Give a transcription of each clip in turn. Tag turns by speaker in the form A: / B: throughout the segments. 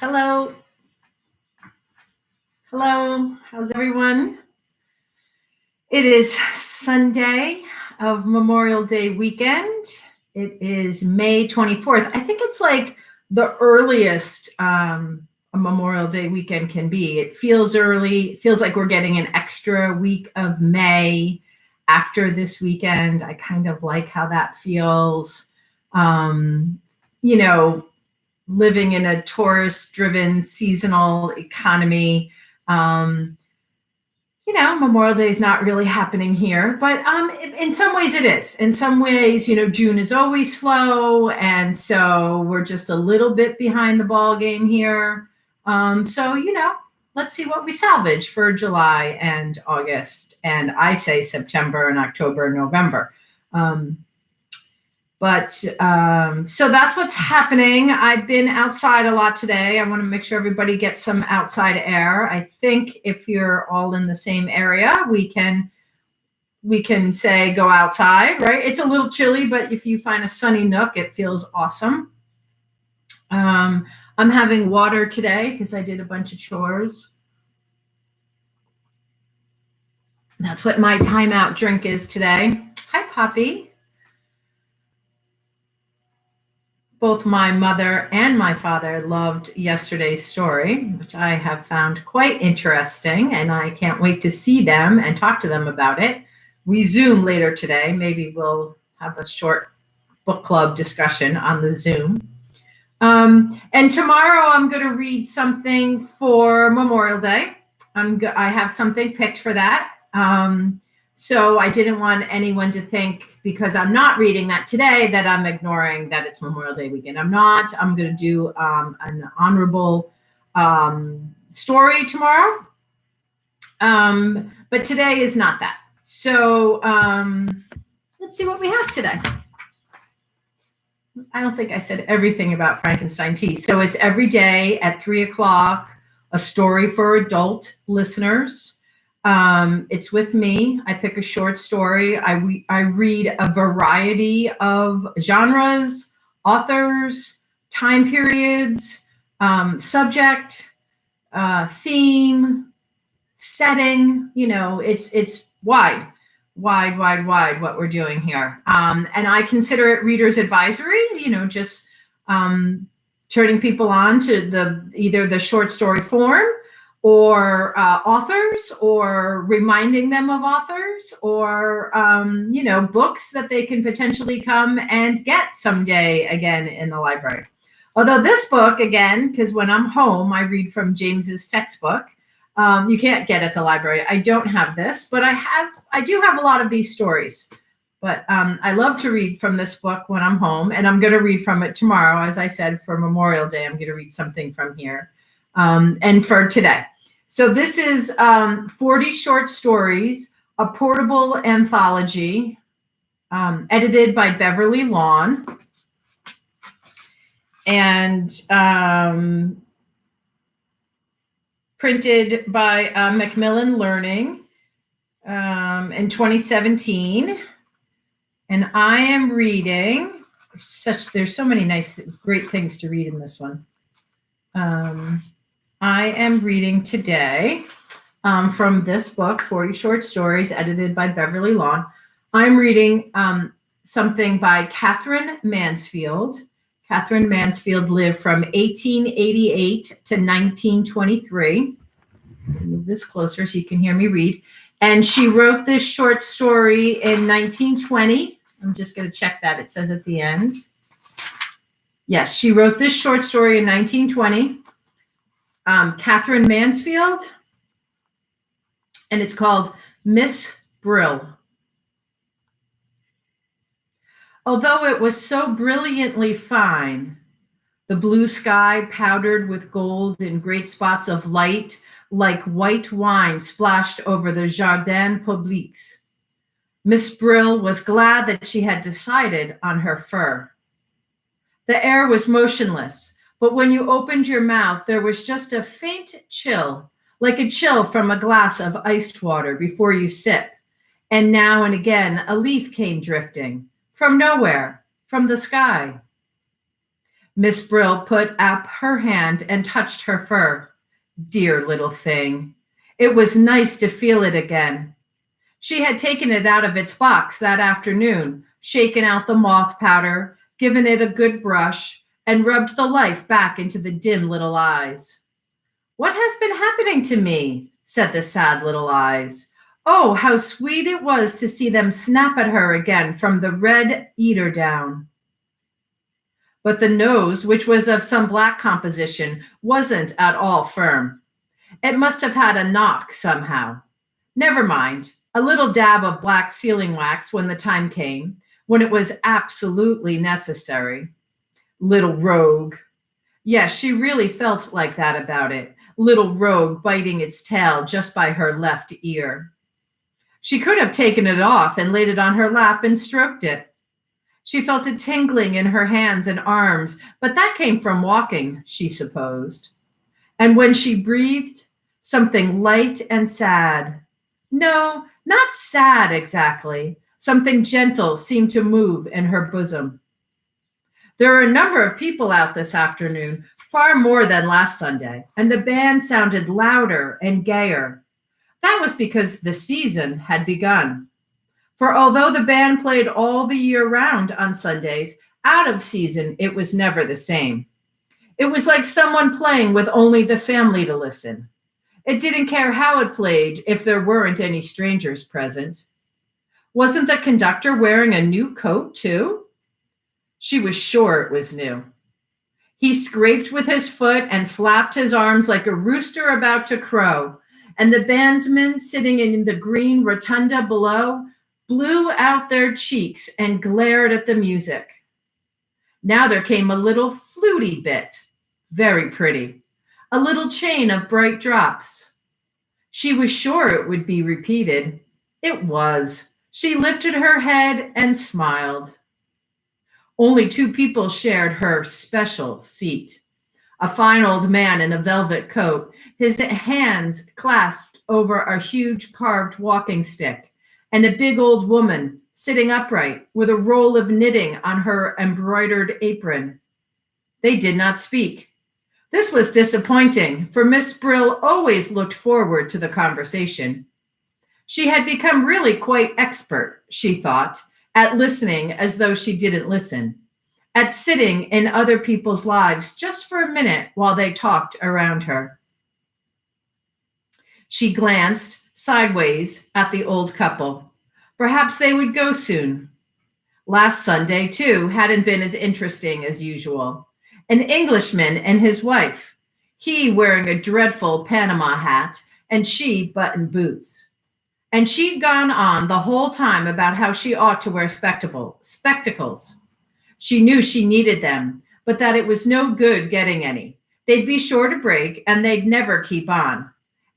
A: Hello. Hello. How's everyone? It is Sunday of Memorial Day weekend. It is May 24th. I think it's like the earliest a Memorial Day weekend can be. It feels early. It feels like we're getting an extra week of May after this weekend. I kind of like how that feels. Um, you know, Living in a tourist-driven seasonal economy. Um, Memorial Day is not really happening here, but in some ways it is. In some ways, June is always slow, and so we're just a little bit behind the ball game here. Let's see what we salvage for July and August, and I say September and October and November. So that's what's happening. I've been outside a lot today. I want to make sure everybody gets some outside air. I think if you're all in the same area, we can say go outside, right? It's a little chilly, but if you find a sunny nook, it feels awesome. I'm having water today because I did a bunch of chores. That's what my timeout drink is today. Hi, Poppy. Both my mother and my father loved yesterday's story, which I have found quite interesting, and I can't wait to see them and talk to them about it. We Zoom later today. Maybe we'll have a short book club discussion on the Zoom. And tomorrow I'm going to read something for Memorial Day. I have something picked for that. So I didn't want anyone to think, because I'm not reading that today, that I'm ignoring that it's Memorial Day weekend. I'm not. I'm going to do an honorable story tomorrow. But today is not that. So let's see what we have today. I don't think I said everything about Frankenstein Tea. So it's every day at 3:00, a story for adult listeners. It's with me. I pick a short story. I read a variety of genres, authors, time periods, subject, theme, setting. It's wide what we're doing here. And I consider it reader's advisory, just turning people on to either the short story form, or authors, or reminding them of authors, or books that they can potentially come and get someday again in the library. Although this book, again, because when I'm home, I read from James's textbook. You can't get at the library. I don't have this, but I do have a lot of these stories. But I love to read from this book when I'm home, and I'm going to read from it tomorrow. As I said, for Memorial Day, I'm going to read something from here. And for today. So this is 40 short stories, a portable anthology, edited by Beverly Lawn, and printed by Macmillan Learning in 2017. And I am reading, there's so many great things to read in this one. I am reading today from this book, 40 Short Stories, edited by Beverly Lawn. I'm reading something by Catherine Mansfield. Catherine Mansfield lived from 1888 to 1923. I'll move this closer so you can hear me read. And she wrote this short story in 1920. I'm just going to check that. It says at the end. Yes, she wrote this short story in 1920. Catherine Mansfield, and it's called Miss Brill. Although it was so brilliantly fine, the blue sky powdered with gold in great spots of light, like white wine splashed over the Jardin Publics, Miss Brill was glad that she had decided on her fur. The air was motionless, but when you opened your mouth, there was just a faint chill, like a chill from a glass of iced water before you sip. And now and again, a leaf came drifting from nowhere, from the sky. Miss Brill put up her hand and touched her fur. Dear little thing. It was nice to feel it again. She had taken it out of its box that afternoon, shaken out the moth powder, given it a good brush, and rubbed the life back into the dim little eyes. What has been happening to me? Said the sad little eyes. Oh, how sweet it was to see them snap at her again from the red eider down. But the nose, which was of some black composition, wasn't at all firm. It must have had a knock somehow. Never mind, a little dab of black sealing wax when the time came, when it was absolutely necessary. Little rogue. Yes, she really felt like that about it. Little rogue biting its tail just by her left ear. She could have taken it off and laid it on her lap and stroked it. She felt it tingling in her hands and arms, but that came from walking, she supposed. And when she breathed, something light and sad. No, not sad exactly. Something gentle seemed to move in her bosom. There were a number of people out this afternoon, far more than last Sunday, and the band sounded louder and gayer. That was because the season had begun. For although the band played all the year round on Sundays, out of season it was never the same. It was like someone playing with only the family to listen. It didn't care how it played if there weren't any strangers present. Wasn't the conductor wearing a new coat too? She was sure it was new. He scraped with his foot and flapped his arms like a rooster about to crow, and the bandsmen sitting in the green rotunda below blew out their cheeks and glared at the music. Now there came a little fluty bit, very pretty, a little chain of bright drops. She was sure it would be repeated. It was. She lifted her head and smiled. Only two people shared her special seat. A fine old man in a velvet coat, his hands clasped over a huge carved walking stick, and a big old woman sitting upright with a roll of knitting on her embroidered apron. They did not speak. This was disappointing, for Miss Brill always looked forward to the conversation. She had become really quite expert, she thought, at listening as though she didn't listen, at sitting in other people's lives just for a minute while they talked around her. She glanced sideways at the old couple. Perhaps they would go soon. Last Sunday, too, hadn't been as interesting as usual. An Englishman and his wife, he wearing a dreadful Panama hat and she button boots. And she'd gone on the whole time about how she ought to wear spectacles. She knew she needed them, but that it was no good getting any. They'd be sure to break and they'd never keep on.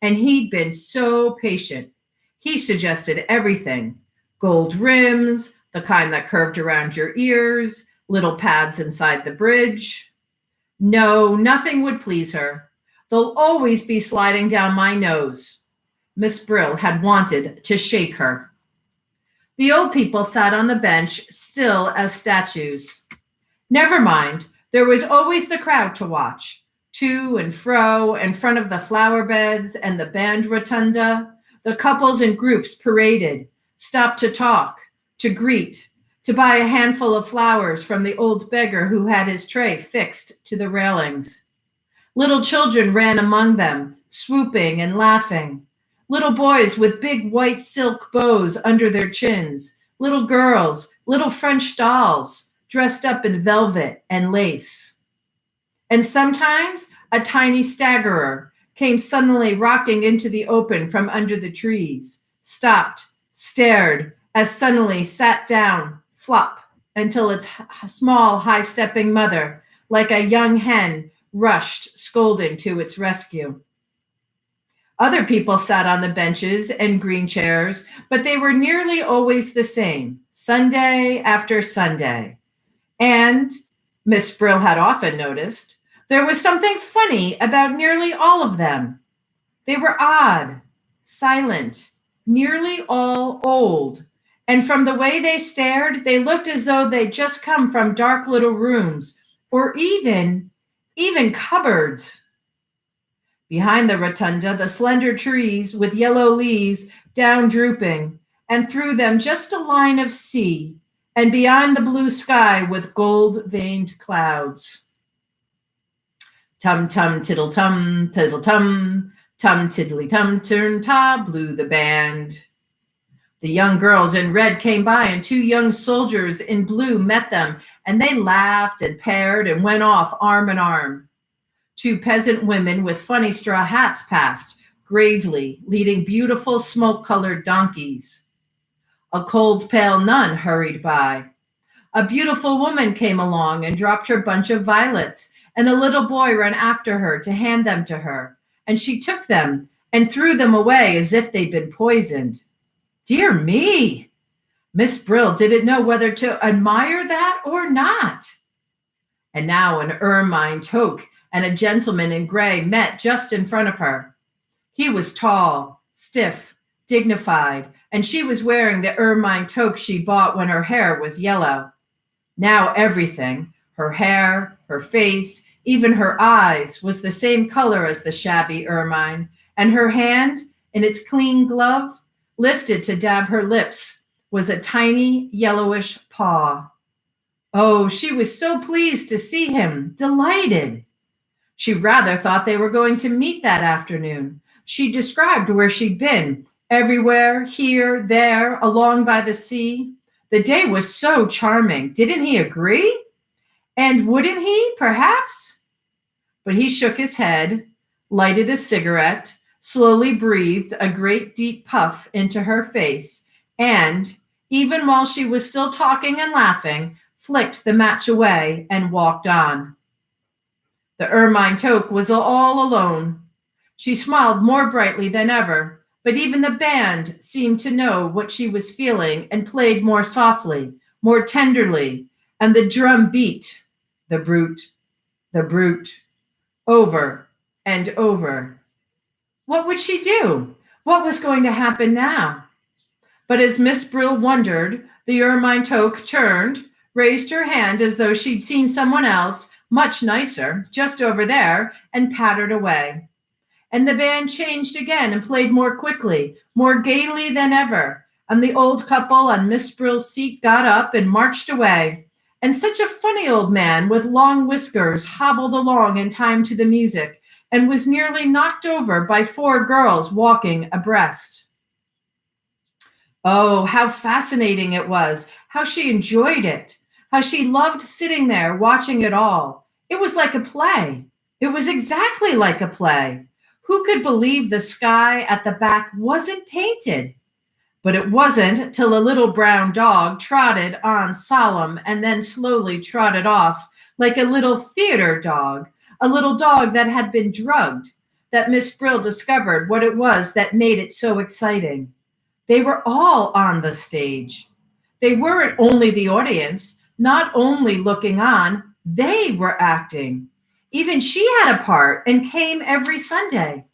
A: And he'd been so patient. He suggested everything. Gold rims, the kind that curved around your ears, little pads inside the bridge. No, nothing would please her. They'll always be sliding down my nose. Miss Brill had wanted to shake her. The old people sat on the bench, still as statues. Never mind, there was always the crowd to watch, to and fro in front of the flower beds and the band rotunda. The couples and groups paraded, stopped to talk, to greet, to buy a handful of flowers from the old beggar who had his tray fixed to the railings. Little children ran among them, swooping and laughing. Little boys with big white silk bows under their chins. Little girls, little French dolls, dressed up in velvet and lace. And sometimes a tiny staggerer came suddenly rocking into the open from under the trees, stopped, stared, as suddenly sat down, flop, until its small, high-stepping mother, like a young hen, rushed scolding to its rescue. Other people sat on the benches and green chairs, but they were nearly always the same, Sunday after Sunday. And, Miss Brill had often noticed, there was something funny about nearly all of them. They were odd, silent, nearly all old, and from the way they stared, they looked as though they'd just come from dark little rooms or even cupboards. Behind the rotunda, the slender trees with yellow leaves down drooping, and through them just a line of sea, and beyond the blue sky with gold veined clouds. Tum tum tiddle tum, tum tiddly tum turn ta blew the band. The young girls in red came by, and two young soldiers in blue met them, and they laughed and paired and went off arm in arm. Two peasant women with funny straw hats passed, gravely, leading beautiful smoke-colored donkeys. A cold, pale nun hurried by. A beautiful woman came along and dropped her bunch of violets, and a little boy ran after her to hand them to her, and she took them and threw them away as if they'd been poisoned. Dear me! Miss Brill didn't know whether to admire that or not. And now an ermine toque and a gentleman in gray met just in front of her. He was tall, stiff, dignified, and she was wearing the ermine toque she bought when her hair was yellow. Now everything, her hair, her face, even her eyes, was the same color as the shabby ermine, and her hand, in its clean glove, lifted to dab her lips, was a tiny yellowish paw. Oh, she was so pleased to see him, delighted. She rather thought they were going to meet that afternoon. She described where she'd been, everywhere, here, there, along by the sea. The day was so charming. Didn't he agree? And wouldn't he, perhaps? But he shook his head, lighted a cigarette, slowly breathed a great deep puff into her face, and, even while she was still talking and laughing, flicked the match away and walked on. The ermine toque was all alone. She smiled more brightly than ever, but even the band seemed to know what she was feeling and played more softly, more tenderly, and the drum beat, the brute, over and over. What would she do? What was going to happen now? But as Miss Brill wondered, the ermine toque turned, raised her hand as though she'd seen someone else, much nicer, just over there, and pattered away. And the band changed again and played more quickly, more gaily than ever, and the old couple on Miss Brill's seat got up and marched away. And such a funny old man with long whiskers hobbled along in time to the music and was nearly knocked over by four girls walking abreast. Oh, how fascinating it was, how she enjoyed it, how she loved sitting there watching it all. It was like a play. It was exactly like a play. Who could believe the sky at the back wasn't painted? But it wasn't till a little brown dog trotted on solemn and then slowly trotted off like a little theater dog, a little dog that had been drugged, that Miss Brill discovered what it was that made it so exciting. They were all on the stage. They weren't only the audience, not only looking on, they were acting. Even she had a part and came every Sunday.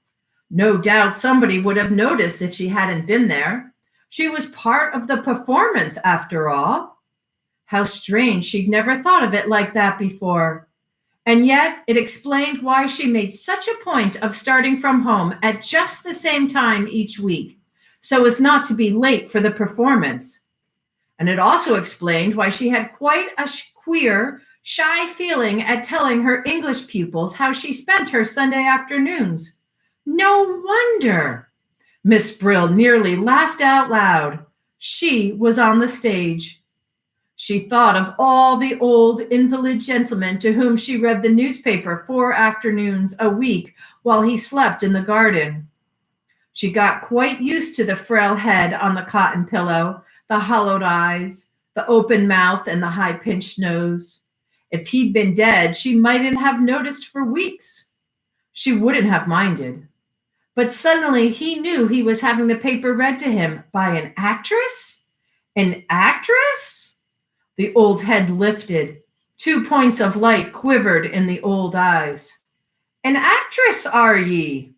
A: No doubt somebody would have noticed if she hadn't been there. She was part of the performance, after all. How strange, she'd never thought of it like that before. And yet it explained why she made such a point of starting from home at just the same time each week, so as not to be late for the performance. And it also explained why she had quite a queer, shy feeling at telling her English pupils how she spent her Sunday afternoons. No wonder! Miss Brill nearly laughed out loud. She was on the stage. She thought of all the old invalid gentlemen to whom she read the newspaper 4 afternoons a week while he slept in the garden. She got quite used to the frail head on the cotton pillow, the hollowed eyes, the open mouth, and the high-pinched nose. If he'd been dead, she mightn't have noticed for weeks. She wouldn't have minded. But suddenly he knew he was having the paper read to him by an actress? An actress? The old head lifted. 2 points of light quivered in the old eyes. An actress, are ye?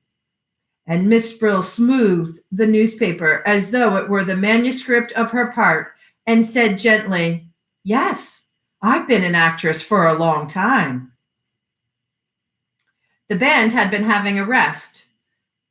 A: And Miss Brill smoothed the newspaper as though it were the manuscript of her part and said gently, Yes, I've been an actress for a long time. The band had been having a rest.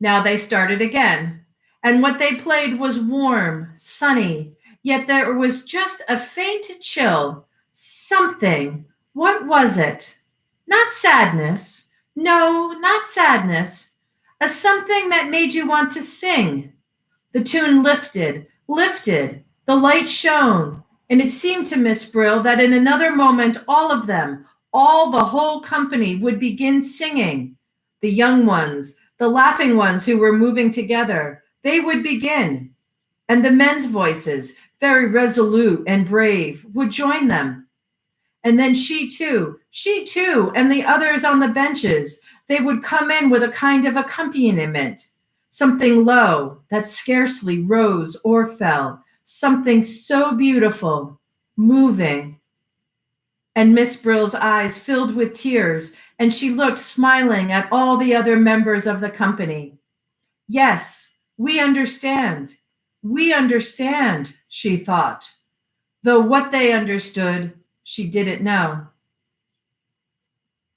A: Now they started again. And what they played was warm, sunny, yet there was just a faint chill. Something. What was it? Not sadness. No, not sadness. A something that made you want to sing. The tune lifted, lifted, the light shone, and it seemed to Miss Brill that in another moment all of them, all the whole company would begin singing. The young ones, the laughing ones who were moving together, they would begin. And the men's voices, very resolute and brave, would join them. And then she too, and the others on the benches, they would come in with a kind of accompaniment, something low that scarcely rose or fell, something so beautiful, moving. And Miss Brill's eyes filled with tears, and she looked smiling at all the other members of the company. Yes, we understand. We understand, she thought, though what they understood, she didn't know.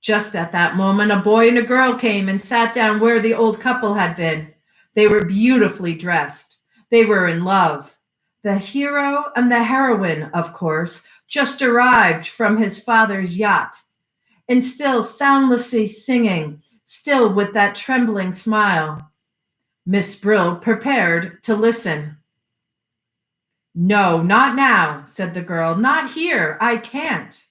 A: Just at that moment, a boy and a girl came and sat down where the old couple had been. They were beautifully dressed. They were in love. The hero and the heroine, of course, just arrived from his father's yacht, and still soundlessly singing, still with that trembling smile. Miss Brill prepared to listen. No, not now, said the girl. Not here. I can't.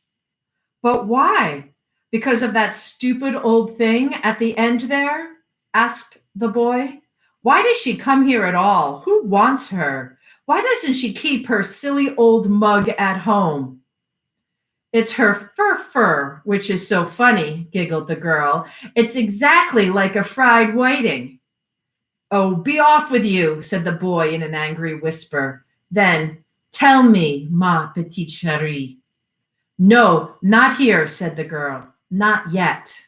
A: But why? Because of that stupid old thing at the end there? Asked the boy. Why does she come here at all? Who wants her? Why doesn't she keep her silly old mug at home? It's her fur, which is so funny, giggled the girl. It's exactly like a fried whiting. Oh, be off with you, said the boy in an angry whisper. Then, tell me, ma petite chérie. No, not here, said the girl. Not yet.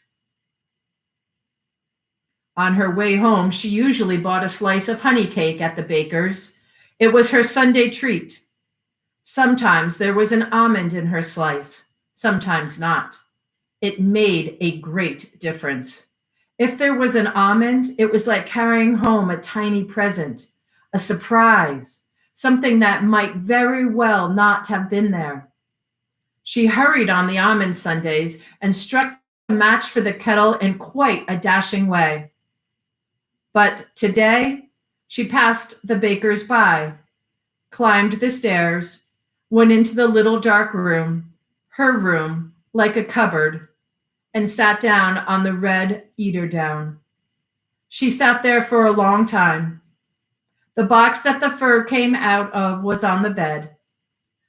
A: On her way home, she usually bought a slice of honey cake at the baker's. It was her Sunday treat. Sometimes there was an almond in her slice, sometimes not. It made a great difference. If there was an almond, it was like carrying home a tiny present, a surprise, something that might very well not have been there. She hurried on the almond Sundays and struck a match for the kettle in quite a dashing way. But today, she passed the baker's by, climbed the stairs, went into the little dark room, her room, like a cupboard, and sat down on the red eiderdown. She sat there for a long time. The box that the fur came out of was on the bed.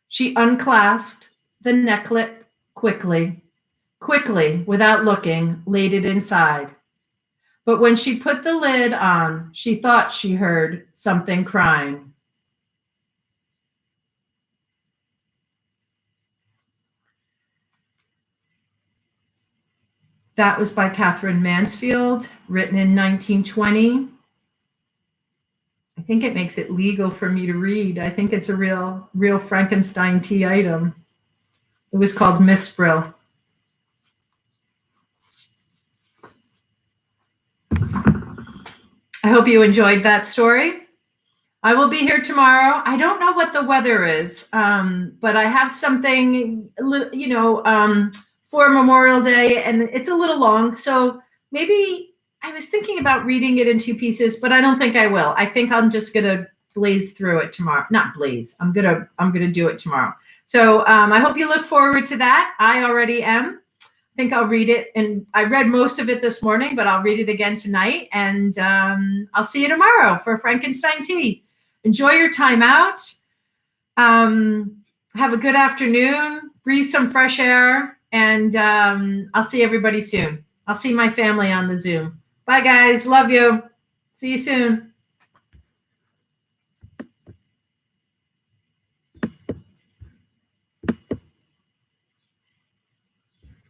A: She unclasped the necklet quickly, without looking, laid it inside. But when she put the lid on, she thought she heard something crying. That was by Catherine Mansfield, written in 1920. I think it makes it legal for me to read. I think it's a real Frankenstein Tea item. It was called Miss Brill. I hope you enjoyed that story. I will be here tomorrow. I don't know what the weather is, but I have something, for Memorial Day, and it's a little long. So maybe I was thinking about reading it in two pieces, but I don't think I will. I think I'm just gonna blaze through it tomorrow. Not blaze. I'm gonna do it tomorrow. So I hope you look forward to that. I already am. I think I'll read it, and I read most of it this morning, but I'll read it again tonight, and I'll see you tomorrow for Frankenstein Tea. Enjoy your time out. Have a good afternoon. Breathe some fresh air, and I'll see everybody soon. I'll see my family on the Zoom. Bye, guys. Love you. See you soon.